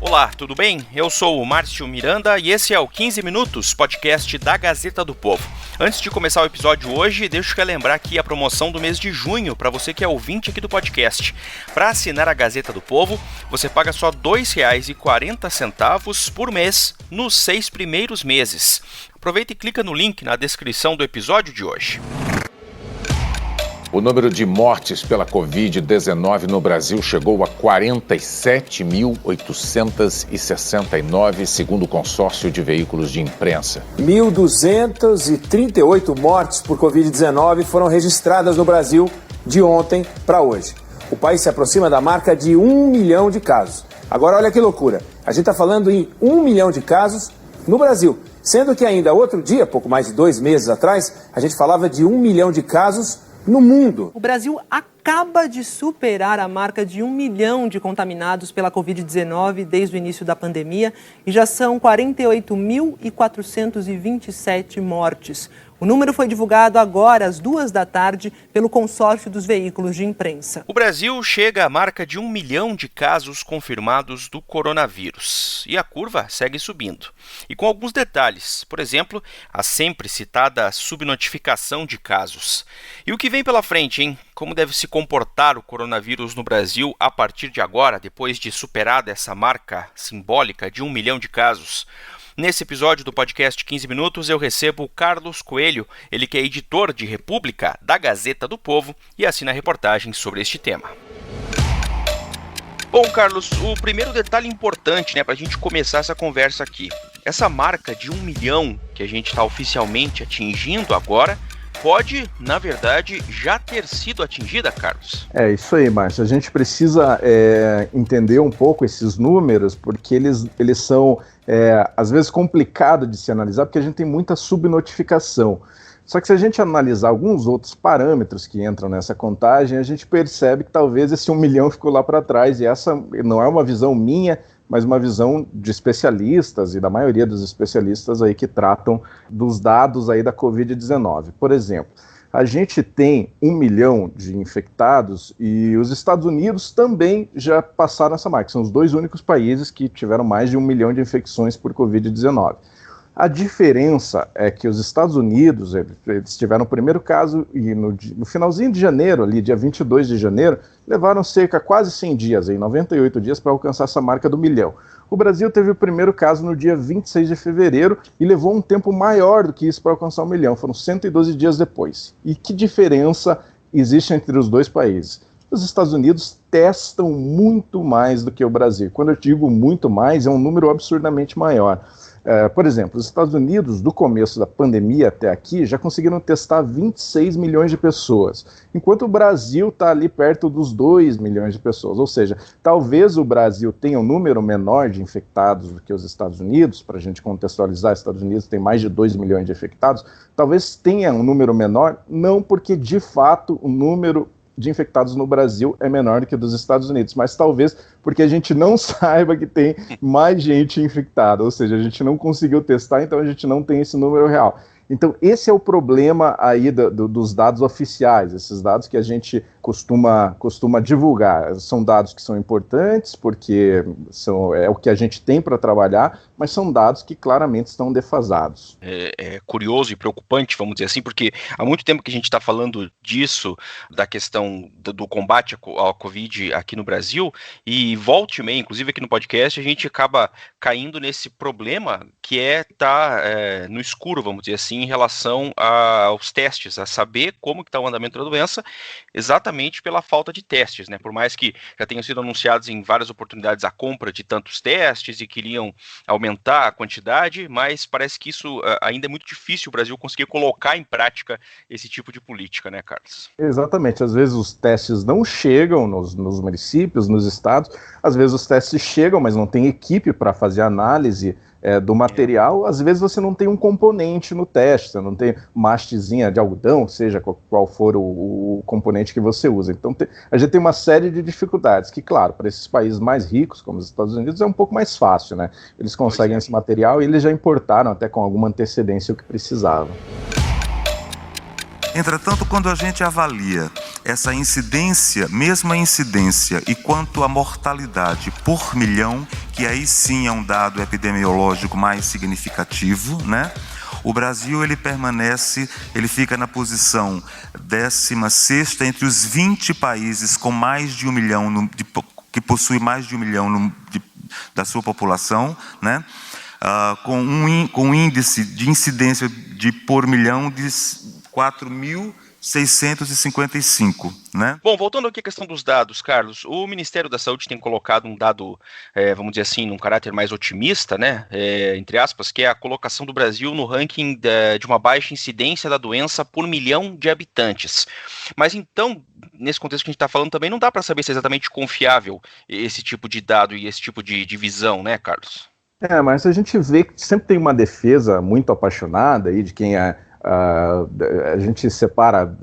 Olá, tudo bem? Eu sou o Márcio Miranda e esse é o 15 Minutos, podcast da Gazeta do Povo. Antes de começar o episódio hoje, deixa eu lembrar aqui a promoção do mês de junho para você que é ouvinte aqui do podcast. Para assinar a Gazeta do Povo, você paga só R$ 2,40 por mês nos 6 primeiros meses. Aproveita e clica no link na descrição do episódio de hoje. O número de mortes pela Covid-19 no Brasil chegou a 47.869, segundo o consórcio de veículos de imprensa. 1.238 mortes por Covid-19 foram registradas no Brasil de ontem para hoje. O país se aproxima da marca de 1 milhão de casos. Agora, olha que loucura. A gente está falando em 1 milhão de casos no Brasil, sendo que ainda outro dia, pouco mais de 2 meses atrás, a gente falava de 1 milhão de casos no mundo. O Brasil acaba de superar a marca de 1 milhão de contaminados pela Covid-19 desde o início da pandemia e já são 48.427 mortes. O número foi divulgado agora às 14h pelo consórcio dos veículos de imprensa. O Brasil chega à marca de 1 milhão de casos confirmados do coronavírus e a curva segue subindo. E com alguns detalhes, por exemplo, a sempre citada subnotificação de casos. E o que vem pela frente, hein? Como deve se comportar o coronavírus no Brasil a partir de agora, depois de superada essa marca simbólica de 1 milhão de casos? Nesse episódio do podcast 15 Minutos, eu recebo o Carlos Coelho, ele que é editor de República, da Gazeta do Povo, e assina reportagens sobre este tema. Bom, Carlos, o primeiro detalhe importante, para a gente começar essa conversa aqui. Essa marca de 1 milhão que a gente está oficialmente atingindo agora, pode, na verdade, já ter sido atingida, Carlos? É isso aí, Márcio. A gente precisa entender um pouco esses números, porque eles são, às vezes, complicados de se analisar, porque a gente tem muita subnotificação. Só que se a gente analisar alguns outros parâmetros que entram nessa contagem, a gente percebe que talvez esse 1 milhão ficou lá para trás, e essa não é uma visão minha, mas uma visão de especialistas e da maioria dos especialistas aí que tratam dos dados aí da Covid-19. Por exemplo, a gente tem 1 milhão de infectados e os Estados Unidos também já passaram essa marca. São os 2 únicos países que tiveram mais de 1 milhão de infecções por Covid-19. A diferença é que os Estados Unidos, eles tiveram o primeiro caso e no finalzinho de janeiro, ali dia 22 de janeiro, levaram quase 100 dias, 98 dias para alcançar essa marca do 1 milhão. O Brasil teve o primeiro caso no dia 26 de fevereiro e levou um tempo maior do que isso para alcançar 1 milhão, foram 112 dias depois. E que diferença existe entre os 2 países? Os Estados Unidos testam muito mais do que o Brasil. Quando eu digo muito mais, é um número absurdamente maior. Por exemplo, os Estados Unidos, do começo da pandemia até aqui, já conseguiram testar 26 milhões de pessoas, enquanto o Brasil está ali perto dos 2 milhões de pessoas. Ou seja, talvez o Brasil tenha um número menor de infectados do que os Estados Unidos, para a gente contextualizar, os Estados Unidos tem mais de 2 milhões de infectados, talvez tenha um número menor, não porque de fato o número de infectados no Brasil é menor do que dos Estados Unidos, mas talvez porque a gente não saiba que tem mais gente infectada, ou seja, a gente não conseguiu testar, então a gente não tem esse número real. Então esse é o problema aí dos dados oficiais, esses dados que a gente costuma divulgar. São dados que são importantes, porque é o que a gente tem para trabalhar, mas são dados que claramente estão defasados. É curioso e preocupante, vamos dizer assim, porque há muito tempo que a gente está falando disso, da questão do combate à Covid aqui no Brasil, e volte e meia, inclusive aqui no podcast, a gente acaba caindo nesse problema que é estar no escuro, vamos dizer assim, em relação aos testes, a saber como que está o andamento da doença, exatamente pela falta de testes, Por mais que já tenham sido anunciados em várias oportunidades a compra de tantos testes e queriam aumentar a quantidade, mas parece que isso ainda é muito difícil o Brasil conseguir colocar em prática esse tipo de política, Carlos? Exatamente, às vezes os testes não chegam nos municípios, nos estados, às vezes os testes chegam, mas não tem equipe para fazer análise do material, às vezes você não tem um componente no teste, você não tem uma hastezinha de algodão, seja qual for o componente que você usa. Então a gente tem uma série de dificuldades, que claro, para esses países mais ricos, como os Estados Unidos, é um pouco mais fácil, Eles conseguem esse material e eles já importaram até com alguma antecedência o que precisavam. Entretanto, quando a gente avalia essa incidência, mesma incidência, e quanto à mortalidade por milhão, que aí sim é um dado epidemiológico mais significativo, né? O Brasil, ele fica na posição 16ª entre os 20 países com mais de 1 milhão, que possui mais de 1 milhão da sua população, né? Com um índice de incidência por milhão de 4.655, né? Bom, voltando aqui à questão dos dados, Carlos, o Ministério da Saúde tem colocado um dado, vamos dizer assim, num caráter mais otimista, né, entre aspas, que é a colocação do Brasil no ranking de uma baixa incidência da doença por milhão de habitantes. Mas então, nesse contexto que a gente está falando também, não dá para saber se é exatamente confiável esse tipo de dado e esse tipo de visão, né, Carlos? Mas a gente vê que sempre tem uma defesa muito apaixonada aí de quem a gente separa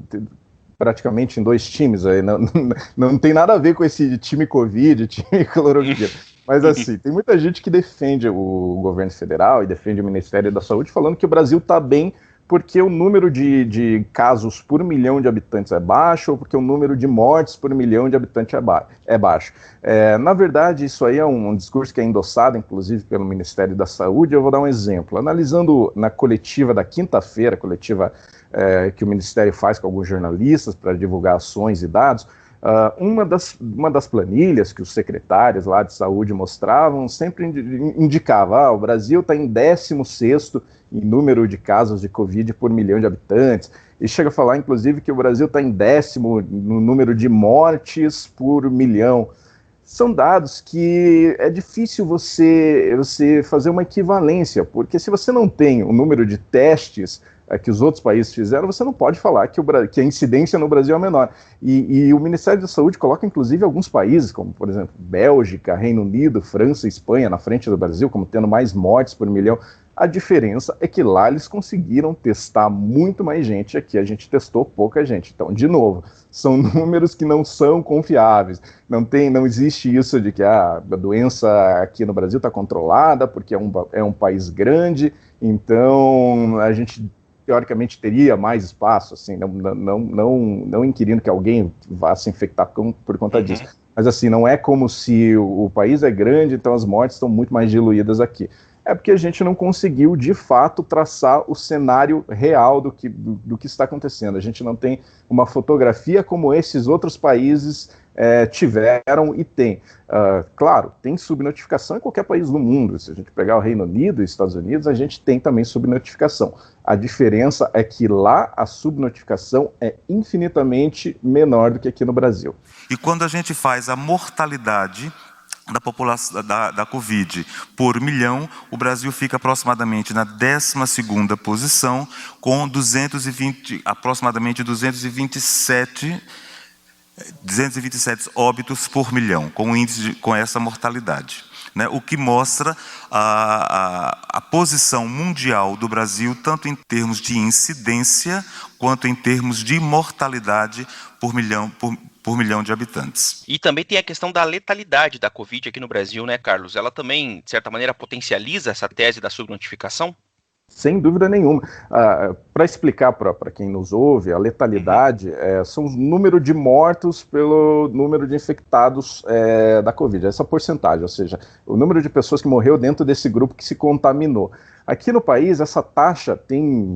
praticamente em 2 times, aí não tem nada a ver com esse time Covid, time cloroquina, mas assim, tem muita gente que defende o governo federal e defende o Ministério da Saúde falando que o Brasil está bem porque o número de casos por milhão de habitantes é baixo ou porque o número de mortes por milhão de habitantes é baixo. Na verdade, isso aí é um discurso que é endossado, inclusive, pelo Ministério da Saúde. Eu vou dar um exemplo. Analisando na coletiva da quinta-feira, coletiva que o Ministério faz com alguns jornalistas para divulgar ações e dados, uma das planilhas que os secretários lá de saúde mostravam sempre indicava o Brasil está em 16º em número de casos de Covid por milhão de habitantes, e chega a falar, inclusive, que o Brasil está em 10º no número de mortes por milhão. São dados que é difícil você fazer uma equivalência, porque se você não tem o número de testes que os outros países fizeram, você não pode falar que a incidência no Brasil é menor. E o Ministério da Saúde coloca, inclusive, alguns países, como, por exemplo, Bélgica, Reino Unido, França e Espanha, na frente do Brasil, como tendo mais mortes por milhão. A diferença é que lá eles conseguiram testar muito mais gente, aqui a gente testou pouca gente. Então, de novo, são números que não são confiáveis. Não existe isso de que a doença aqui no Brasil está controlada, porque é um país grande, então a gente teoricamente teria mais espaço, assim, não inquirindo que alguém vá se infectar por conta disso. Mas assim, não é como se o país é grande, então as mortes estão muito mais diluídas aqui. É porque a gente não conseguiu, de fato, traçar o cenário real do que está acontecendo. A gente não tem uma fotografia como esses outros países tiveram e tem. Claro, tem subnotificação em qualquer país do mundo. Se a gente pegar o Reino Unido e Estados Unidos, a gente tem também subnotificação. A diferença é que lá a subnotificação é infinitamente menor do que aqui no Brasil. E quando a gente faz a mortalidade da população da Covid por milhão, o Brasil fica aproximadamente na 12ª posição, com aproximadamente 227 óbitos por milhão, com essa mortalidade, né? O que mostra a posição mundial do Brasil, tanto em termos de incidência, quanto em termos de mortalidade por milhão de habitantes. E também tem a questão da letalidade da Covid aqui no Brasil, né, Carlos? Ela também, de certa maneira, potencializa essa tese da subnotificação? Sem dúvida nenhuma. Para explicar para quem nos ouve, a letalidade são o número de mortos pelo número de infectados da Covid, essa porcentagem, ou seja, o número de pessoas que morreu dentro desse grupo que se contaminou. Aqui no país, essa taxa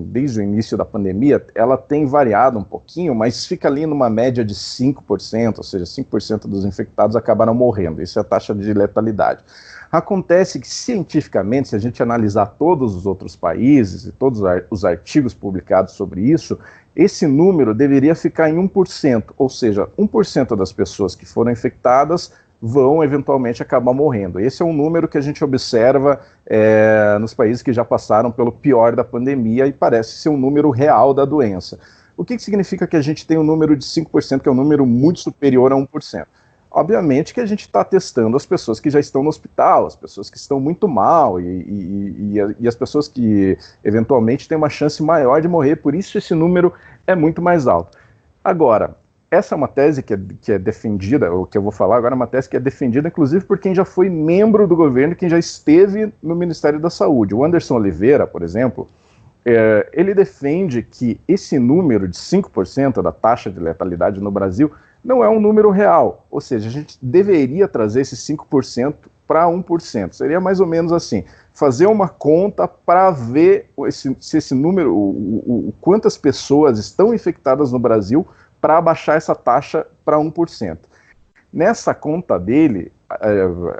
desde o início da pandemia, ela tem variado um pouquinho, mas fica ali numa média de 5%, ou seja, 5% dos infectados acabaram morrendo. Isso é a taxa de letalidade. Acontece que, cientificamente, se a gente analisar todos os outros países e todos os artigos publicados sobre isso, esse número deveria ficar em 1%, ou seja, 1% das pessoas que foram infectadas vão eventualmente acabar morrendo. Esse é um número que a gente observa nos países que já passaram pelo pior da pandemia e parece ser um número real da doença. O que significa que a gente tem um número de 5%, que é um número muito superior a 1%? Obviamente que a gente está testando as pessoas que já estão no hospital, as pessoas que estão muito mal e as pessoas que eventualmente têm uma chance maior de morrer, por isso esse número é muito mais alto. Agora, essa é uma tese que é defendida, o que eu vou falar agora é uma tese que é defendida inclusive por quem já foi membro do governo, quem já esteve no Ministério da Saúde. O Anderson Oliveira, por exemplo, ele defende que esse número de 5% da taxa de letalidade no Brasil não é um número real, ou seja, a gente deveria trazer esse 5% para 1%, seria mais ou menos assim, fazer uma conta para ver se esse número, quantas pessoas estão infectadas no Brasil para abaixar essa taxa para 1%. Nessa conta dele,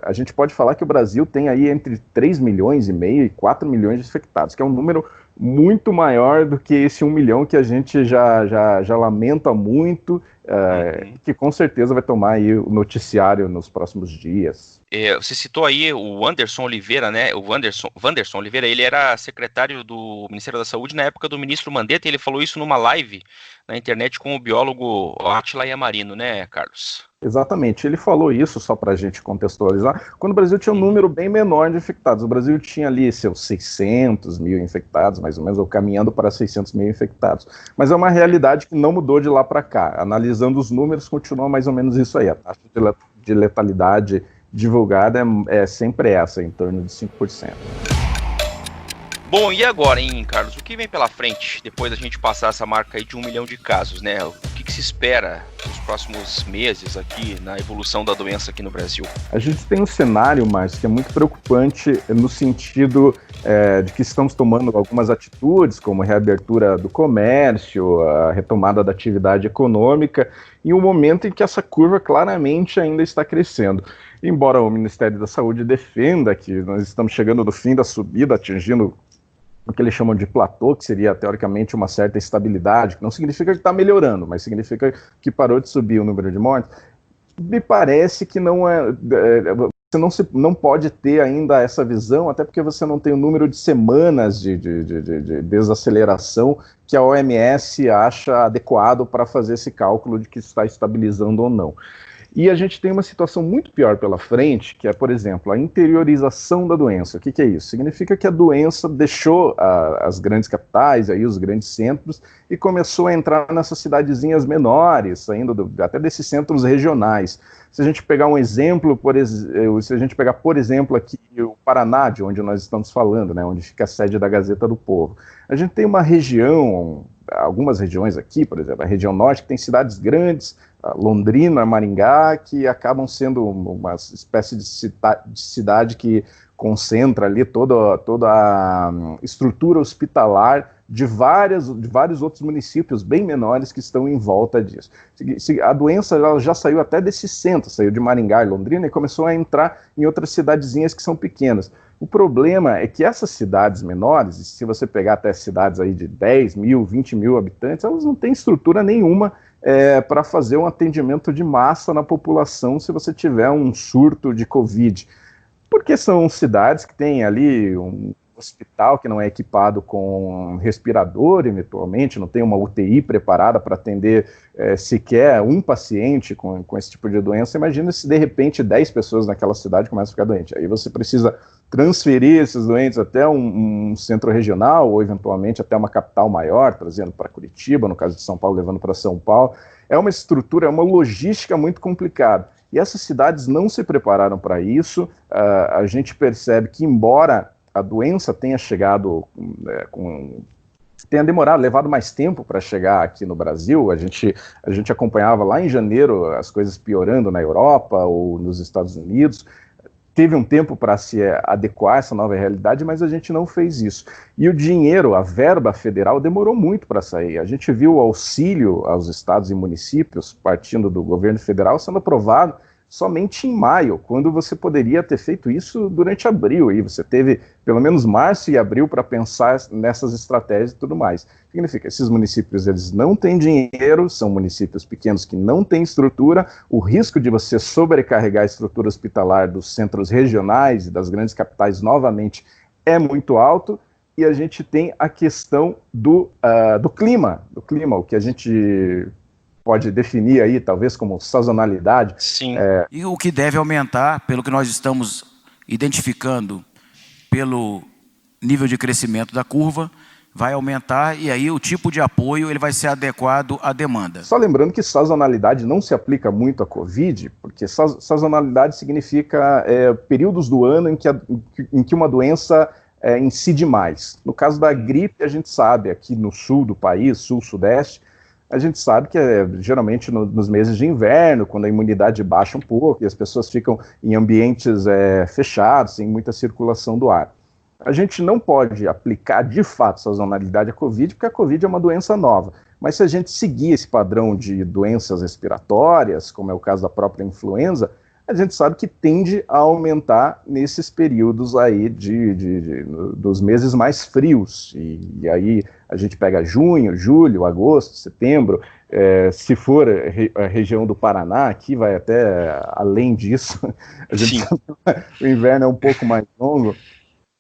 a gente pode falar que o Brasil tem aí entre 3,5 milhões e 4 milhões de infectados, que é um número muito maior do que esse 1 milhão que a gente já lamenta muito, que com certeza vai tomar aí o noticiário nos próximos dias. Você citou aí o Anderson Oliveira, né? O Wanderson Oliveira, ele era secretário do Ministério da Saúde na época do ministro Mandetta, e ele falou isso numa live na internet com o biólogo Átila Yamarino, né, Carlos? Exatamente, ele falou isso, só para a gente contextualizar, quando o Brasil tinha um número bem menor de infectados. O Brasil tinha ali seus 600 mil infectados, mais ou menos, ou caminhando para 600 mil infectados. Mas é uma realidade que não mudou de lá para cá. Analisando os números, continua mais ou menos isso aí. A taxa de letalidade divulgada é sempre essa, em torno de 5%. Bom, e agora, hein, Carlos? O que vem pela frente depois da gente passar essa marca aí de 1 milhão de casos, né? O que se espera nos próximos meses aqui na evolução da doença aqui no Brasil? A gente tem um cenário, Márcio, que é muito preocupante no sentido de que estamos tomando algumas atitudes, como a reabertura do comércio, a retomada da atividade econômica, em um momento em que essa curva claramente ainda está crescendo. Embora o Ministério da Saúde defenda que nós estamos chegando no fim da subida, atingindo o que eles chamam de platô, que seria teoricamente uma certa estabilidade, que não significa que está melhorando, mas significa que parou de subir o número de mortes, me parece que não você não pode ter ainda essa visão, até porque você não tem o número de semanas de desaceleração que a OMS acha adequado para fazer esse cálculo de que está estabilizando ou não. E a gente tem uma situação muito pior pela frente, que é, por exemplo, a interiorização da doença. O que é isso? Significa que a doença deixou as grandes capitais, aí, os grandes centros, e começou a entrar nessas cidadezinhas menores, saindo até desses centros regionais. Se a gente pegar um exemplo, se a gente pegar, por exemplo, aqui o Paraná, de onde nós estamos falando, né, onde fica a sede da Gazeta do Povo, a gente tem uma região, algumas regiões aqui, por exemplo, a região norte, que tem cidades grandes, Londrina, Maringá, que acabam sendo uma espécie de cidade que concentra ali toda a estrutura hospitalar de vários outros municípios bem menores que estão em volta disso. A doença já saiu até desse centro, saiu de Maringá e Londrina e começou a entrar em outras cidadezinhas que são pequenas. O problema é que essas cidades menores, se você pegar até cidades aí de 10 mil, 20 mil habitantes, elas não têm estrutura nenhuma para fazer um atendimento de massa na população se você tiver um surto de Covid. Porque são cidades que têm ali um hospital que não é equipado com respirador, eventualmente, não tem uma UTI preparada para atender sequer um paciente com esse tipo de doença. Imagina se de repente 10 pessoas naquela cidade começam a ficar doentes. Aí você precisa transferir esses doentes até um centro regional ou eventualmente até uma capital maior, trazendo para Curitiba, no caso de São Paulo, levando para São Paulo. É uma estrutura, é uma logística muito complicada. E essas cidades não se prepararam para isso. A gente percebe que, embora a doença tenha chegado tenha demorado, levado mais tempo para chegar aqui no Brasil, a gente acompanhava lá em janeiro as coisas piorando na Europa ou nos Estados Unidos, teve um tempo para se adequar a essa nova realidade, mas a gente não fez isso. E o dinheiro, a verba federal, demorou muito para sair. A gente viu o auxílio aos estados e municípios, partindo do governo federal, sendo aprovado somente em maio, quando você poderia ter feito isso durante abril, e você teve pelo menos março e abril para pensar nessas estratégias e tudo mais. Significa, esses municípios eles não têm dinheiro, são municípios pequenos que não têm estrutura, o risco de você sobrecarregar a estrutura hospitalar dos centros regionais e das grandes capitais novamente é muito alto, e a gente tem a questão do clima, o que a gente pode definir aí, talvez, como sazonalidade. Sim. E o que deve aumentar, pelo que nós estamos identificando, pelo nível de crescimento da curva, vai aumentar e aí o tipo de apoio ele vai ser adequado à demanda. Só lembrando que sazonalidade não se aplica muito à Covid, porque sazonalidade significa períodos do ano em que uma doença incide mais. No caso da gripe, a gente sabe, aqui no sul do país, sul-sudeste, a gente sabe que geralmente nos meses de inverno, quando a imunidade baixa um pouco e as pessoas ficam em ambientes fechados, sem muita circulação do ar. A gente não pode aplicar de fato sazonalidade à Covid, porque a Covid é uma doença nova. Mas se a gente seguir esse padrão de doenças respiratórias, como é o caso da própria influenza, a gente sabe que tende a aumentar nesses períodos aí dos meses mais frios. E aí a gente pega junho, julho, agosto, setembro. Se for a região do Paraná, aqui vai até além disso. A gente sabe que o inverno é um pouco mais longo.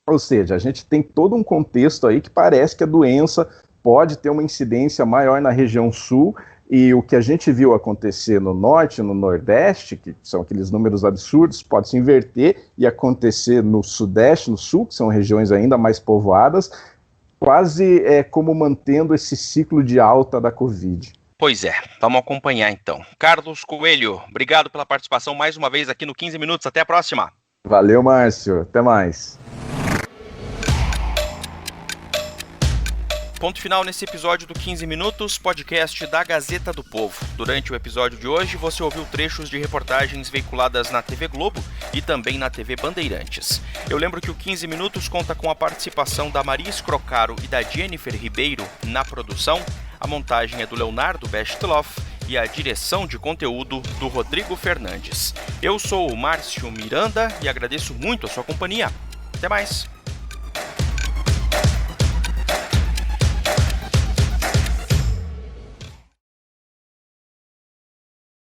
Ou seja, a gente tem todo um contexto aí que parece que a doença pode ter uma incidência maior na região sul, e o que a gente viu acontecer no norte e no nordeste, que são aqueles números absurdos, pode se inverter e acontecer no sudeste, no sul, que são regiões ainda mais povoadas, quase como mantendo esse ciclo de alta da Covid. Pois é, vamos acompanhar então. Carlos Coelho, obrigado pela participação mais uma vez aqui no 15 Minutos, até a próxima. Valeu, Márcio, até mais. Ponto final nesse episódio do 15 Minutos, podcast da Gazeta do Povo. Durante o episódio de hoje, você ouviu trechos de reportagens veiculadas na TV Globo e também na TV Bandeirantes. Eu lembro que o 15 Minutos conta com a participação da Maria Escrocaro e da Jennifer Ribeiro na produção, a montagem é do Leonardo Bestloff e a direção de conteúdo do Rodrigo Fernandes. Eu sou o Márcio Miranda e agradeço muito a sua companhia. Até mais!